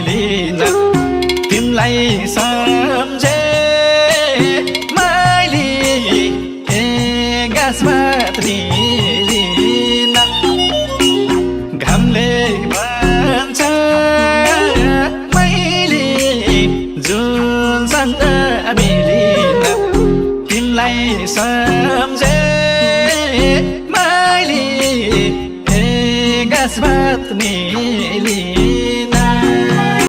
मिलिन तिमलाई सम्झे मैले गाँस भात मिलिन घामले भन्छ मैले जुनसँग मिलिन तिमलाई सम्झे मैले गाँस भात मिलिन